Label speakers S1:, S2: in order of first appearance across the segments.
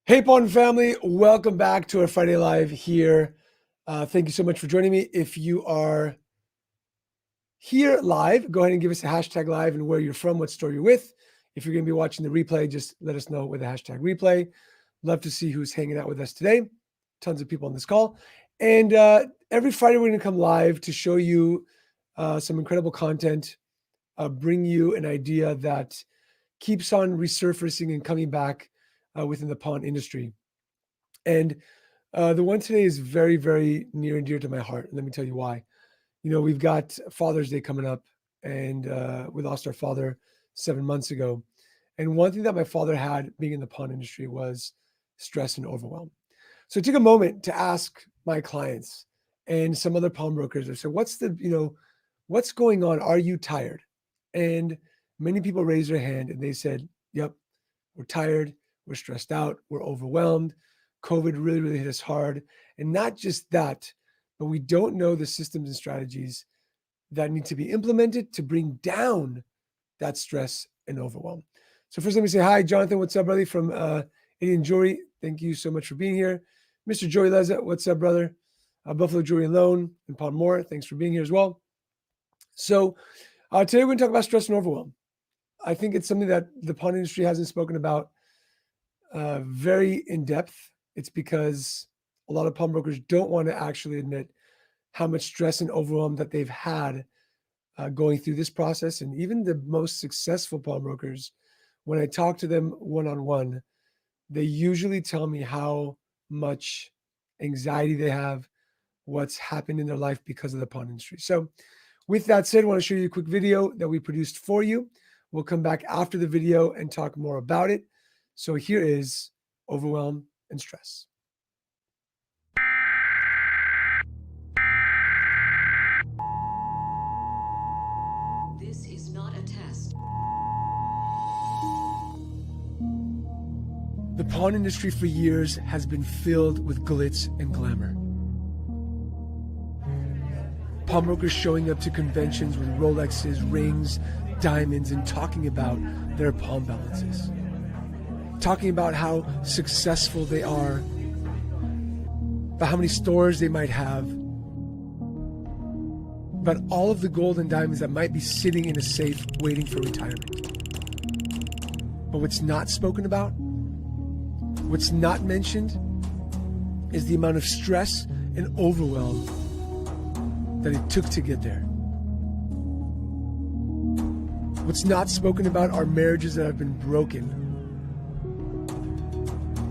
S1: Hey, Pawn family, welcome back to our Friday Live here. Thank you so much for joining me. If you are here live, go ahead and give us a hashtag live and where you're from, what store you're with. If you're going to be watching the replay, just let us know with the hashtag replay. Love to see who's hanging out with us today. Tons of people on this call. And every Friday, we're going to come live to show you some incredible content, bring you an idea that keeps on resurfacing and coming back within the pawn industry. And the one today is very, very near and dear to my heart. Let me tell you why. You know, we've got Father's Day coming up, and we lost our father 7 months ago. And one thing that my father had being in the pawn industry was stress and overwhelm. So I took a moment to ask my clients and some other pawnbrokers, I said, what's going on? Are you tired? And many people raised their hand and they said, yep, we're tired. We're stressed out. We're overwhelmed. COVID really, really hit us hard. And not just that, but we don't know the systems and strategies that need to be implemented to bring down that stress and overwhelm. So first, let me say hi, Jonathan. What's up, brother? From Indian Jewelry. Thank you so much for being here. Mr. Joey Leza, what's up, brother? Buffalo Jewelry and Loan and Pawn Moore. Thanks for being here as well. So today we're going to talk about stress and overwhelm. I think it's something that the pawn industry hasn't spoken about very in depth. It's because a lot of pawnbrokers don't want to actually admit how much stress and overwhelm that they've had going through this process. And even the most successful pawnbrokers, when I talk to them one-on-one, they usually tell me how much anxiety they have, what's happened in their life because of the pawn industry. So with that said, I want to show you a quick video that we produced for you. We'll come back after the video and talk more about it. So here is overwhelm and stress.
S2: This is not a test.
S1: The pawn industry for years has been filled with glitz and glamour. Pawnbrokers showing up to conventions with Rolexes, rings, diamonds, and talking about their pawn balances. Talking about how successful they are, about how many stores they might have, about all of the gold and diamonds that might be sitting in a safe waiting for retirement. But what's not spoken about, what's not mentioned, is the amount of stress and overwhelm that it took to get there. What's not spoken about are marriages that have been broken,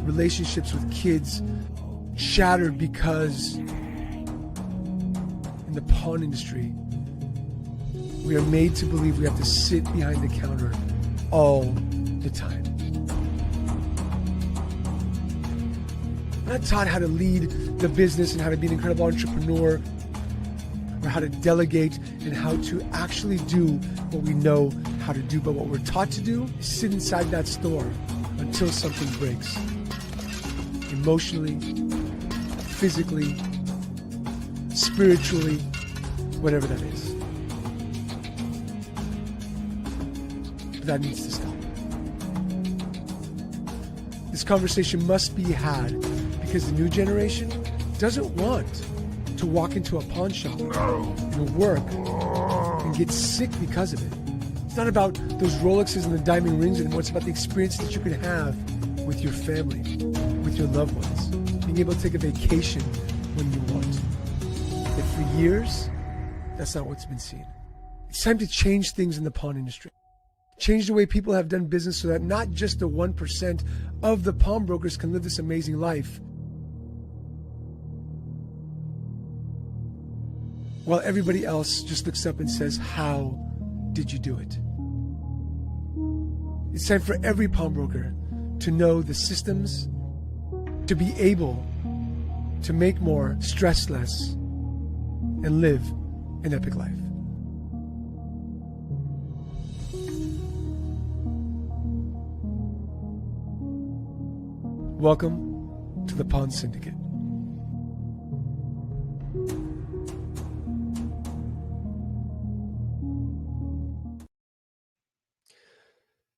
S1: relationships with kids shattered because in the pawn industry, we are made to believe we have to sit behind the counter all the time. We're not taught how to lead the business and how to be an incredible entrepreneur, or how to delegate and how to actually do what we know how to do. But what we're taught to do is sit inside that store until something breaks. Emotionally, physically, spiritually, whatever that is. But that needs to stop. This conversation must be had because the new generation doesn't want to walk into a pawn shop and work and get sick because of it. It's not about those Rolexes and the diamond rings anymore. It's about the experience that you can have with your family, with your loved ones, being able to take a vacation when you want. But for years, that's not what's been seen. It's time to change things in the pawn industry. Change the way people have done business so that not just the 1% of the pawnbrokers can live this amazing life, while everybody else just looks up and says, how did you do it? It's time for every pawnbroker to know the systems, to be able to make more, stress less, and live an epic life. Welcome to the Pawn Syndicate.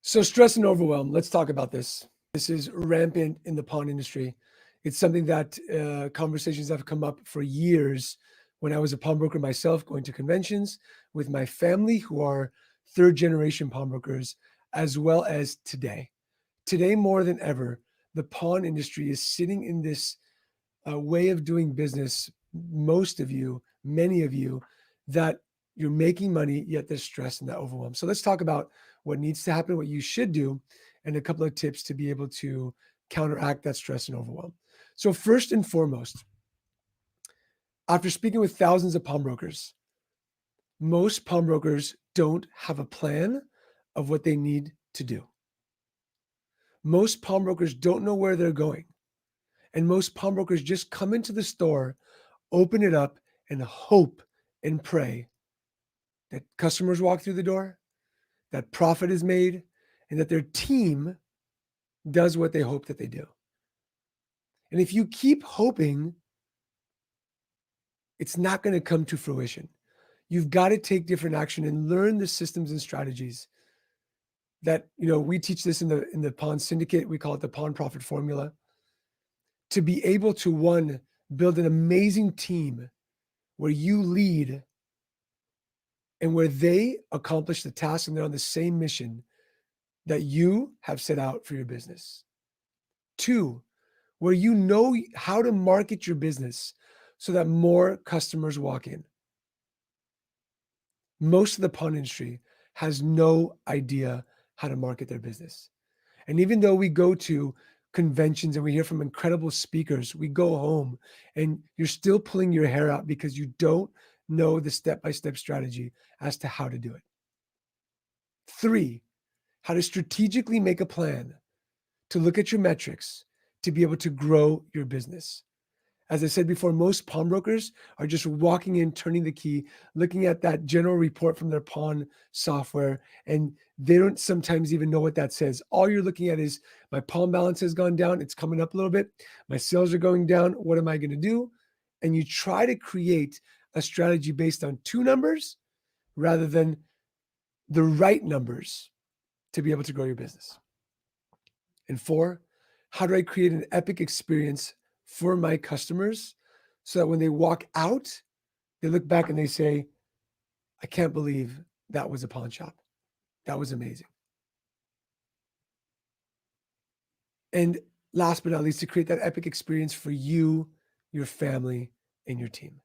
S1: So stress and overwhelm, let's talk about this. This is rampant in the pawn industry. It's something that conversations have come up for years when I was a pawnbroker myself, going to conventions with my family, who are third generation pawnbrokers, as well as today. Today, more than ever, the pawn industry is sitting in this way of doing business, most of you, many of you, that you're making money, yet there's stress and that overwhelm. So let's talk about what needs to happen, what you should do, and a couple of tips to be able to counteract that stress and overwhelm. So, first and foremost, after speaking with thousands of pawnbrokers, most pawnbrokers don't have a plan of what they need to do. Most pawnbrokers don't know where they're going. And most pawnbrokers just come into the store, open it up, and hope and pray that customers walk through the door, that profit is made, and that their team does what they hope that they do. And if you keep hoping, it's not going to come to fruition. You've got to take different action and learn the systems and strategies that, we teach this in the pawn syndicate. We call it the pawn profit formula, to be able to, one, build an amazing team where you lead and where they accomplish the task and they're on the same mission that you have set out for your business. Two, where you know how to market your business so that more customers walk in. Most of the pawn industry has no idea how to market their business. And even though we go to conventions and we hear from incredible speakers, we go home and you're still pulling your hair out because you don't know the step-by-step strategy as to how to do it. Three, how to strategically make a plan to look at your metrics to be able to grow your business. As I said before, most pawnbrokers are just walking in, turning the key, looking at that general report from their pawn software, and they don't sometimes even know what that says. All you're looking at is my pawn balance has gone down. It's coming up a little bit. My sales are going down. What am I going to do? And you try to create a strategy based on two numbers rather than the right numbers to be able to grow your business. And four, how do I create an epic experience for my customers so that when they walk out, they look back and they say, I can't believe that was a pawn shop. That was amazing. And last but not least, to create that epic experience for you, your family, and your team.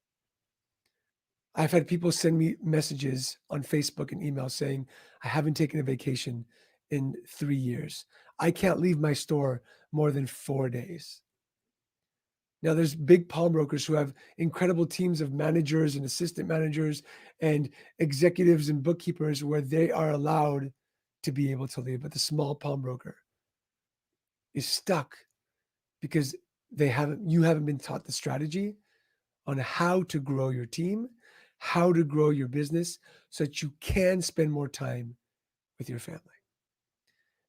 S1: I've had people send me messages on Facebook and email saying, I haven't taken a vacation in 3 years. I can't leave my store more than 4 days. Now, there's big pawnbrokers who have incredible teams of managers and assistant managers and executives and bookkeepers where they are allowed to be able to leave. But the small pawnbroker is stuck because you haven't been taught the strategy on how to grow your team, how to grow your business so that you can spend more time with your family.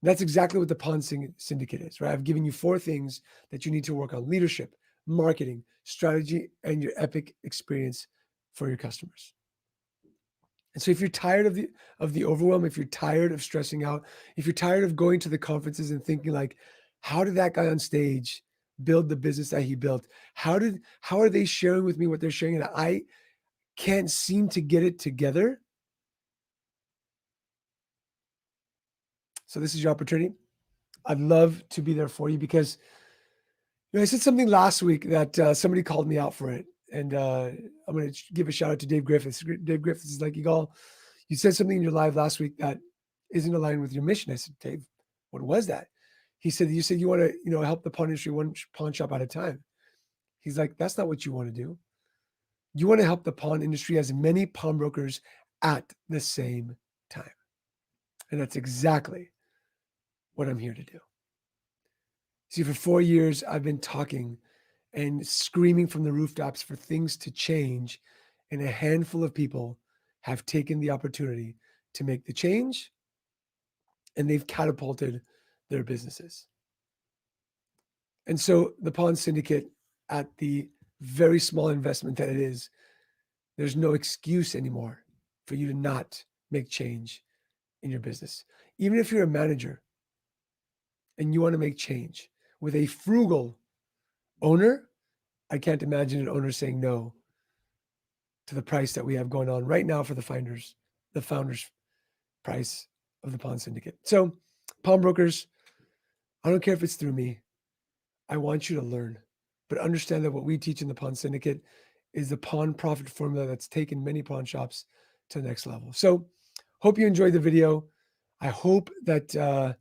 S1: That's exactly what the Pawn Syndicate is, right? I've given you 4 things that you need to work on: leadership, marketing, strategy, and your epic experience for your customers. And so if you're tired of the overwhelm, if you're tired of stressing out, if you're tired of going to the conferences and thinking like, how did that guy on stage build the business that he built? How are they sharing with me what they're sharing and I can't seem to get it together? So this is your opportunity. I'd love to be there for you because I said something last week that somebody called me out for it. And I'm going to give a shout out to Dave Griffiths. Dave Griffiths is like, you said something in your live last week that isn't aligned with your mission. I said, Dave, what was that? He said, you said you want to, help the pawn industry one pawn shop at a time. He's like, that's not what you want to do. You want to help the pawn industry as many pawnbrokers at the same time. And that's exactly what I'm here to do. See, for 4 years, I've been talking and screaming from the rooftops for things to change, and a handful of people have taken the opportunity to make the change, and they've catapulted their businesses. And so the Pawn Syndicate, at the very small investment that it is, there's no excuse anymore for you to not make change in your business. Even if you're a manager, and you want to make change with a frugal owner, I can't imagine an owner saying no to the price that we have going on right now for the founders price of the pawn syndicate. So, pawnbrokers, I don't care if it's through me. I want you to learn, but understand that what we teach in the pawn syndicate is the pawn profit formula that's taken many pawn shops to the next level. So, hope you enjoyed the video. I hope that on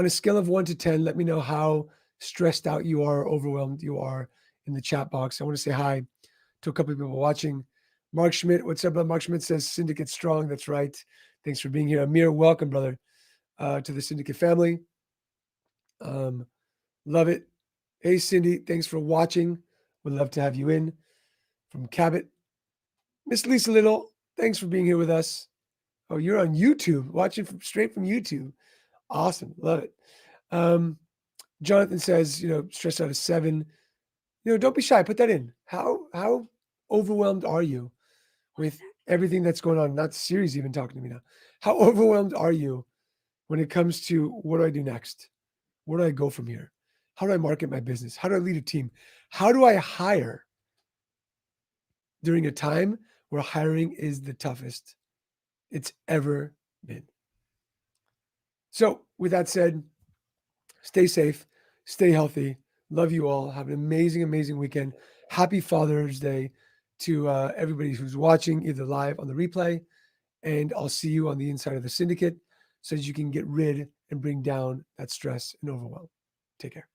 S1: a scale of 1 to 10, let me know how stressed out you are, overwhelmed you are in the chat box. I want to say hi to a couple of people watching. Mark Schmidt, what's up? Mark Schmidt says Syndicate strong. That's right. Thanks for being here. Amir, welcome, brother, to the Syndicate family. Love it. Hey, Cindy, thanks for watching. Would love to have you in. From Cabot, Miss Lisa Little, thanks for being here with us. Oh, you're on YouTube, watching straight from YouTube. Awesome. Love it. Jonathan says, stressed out of 7. Don't be shy. Put that in. How overwhelmed are you with everything that's going on? Not Siri's even talking to me now. How overwhelmed are you when it comes to what do I do next? Where do I go from here? How do I market my business? How do I lead a team? How do I hire during a time where hiring is the toughest it's ever been? So with that said, stay safe, stay healthy. Love you all. Have an amazing, amazing weekend. Happy Father's Day to everybody who's watching either live on the replay. And I'll see you on the inside of the syndicate so that you can get rid and bring down that stress and overwhelm. Take care.